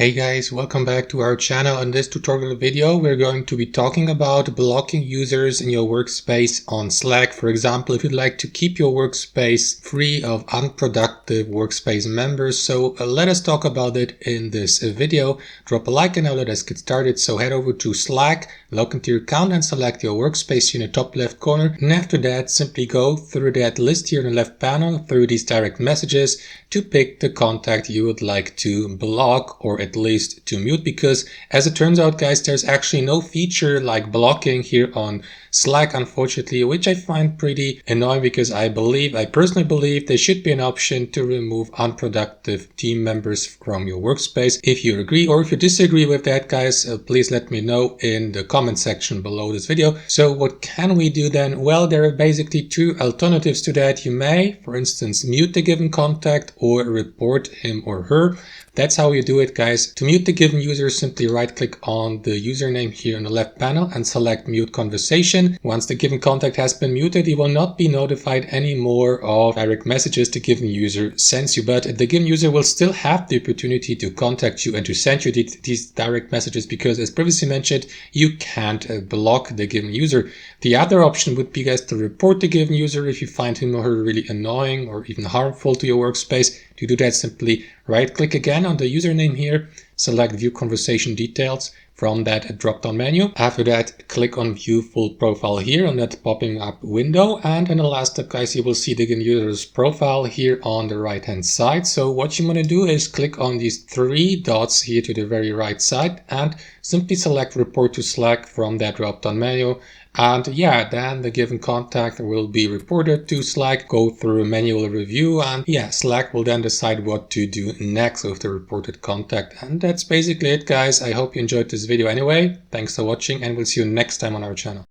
Hey guys, welcome back to our channel. In this tutorial video, we're going to be talking about blocking users in your workspace on Slack. For example, if you'd like to keep your workspace free of unproductive workspace members. So let us talk about it in this video. Drop a like and now let us get started. So head over to Slack, log into your account and select your workspace in the top left corner. And after that, simply go through that list here in the left panel through these direct messages to pick the contact you would like to block or at least to mute, because as it turns out guys, there's actually no feature like blocking here on Slack, unfortunately, which I find pretty annoying because I personally believe there should be an option to remove unproductive team members from your workspace. If you agree or if you disagree with that guys, please let me know in the comment section below this video. So what can we do then? Well, there are basically two alternatives to that. You may, for instance, mute the given contact or report him or her. That's how you do it guys. To mute the given user, simply right click on the username here in the left panel and select mute conversation. Once the given contact has been muted, you will not be notified anymore of direct messages the given user sends you, but the given user will still have the opportunity to contact you and to send you these direct messages, because as previously mentioned, you can't block the given user. The other option would be guys to report the given user if you find him or her really annoying or even harmful to your workspace. To do that, simply right click again on the username here, select view conversation details from that drop down menu. After that, click on view full profile here on that popping up window, and in the last step guys, you will see the user's profile here on the right hand side. So what you want to do is click on these three dots here to the very right side and simply select report to Slack from that drop down menu. And yeah, then the given contact will be reported to Slack, go through a manual review, and yeah, Slack will then decide what to do next with the reported contact. And that's basically it guys. I hope you enjoyed this video anyway. Thanks for watching and we'll see you next time on our channel.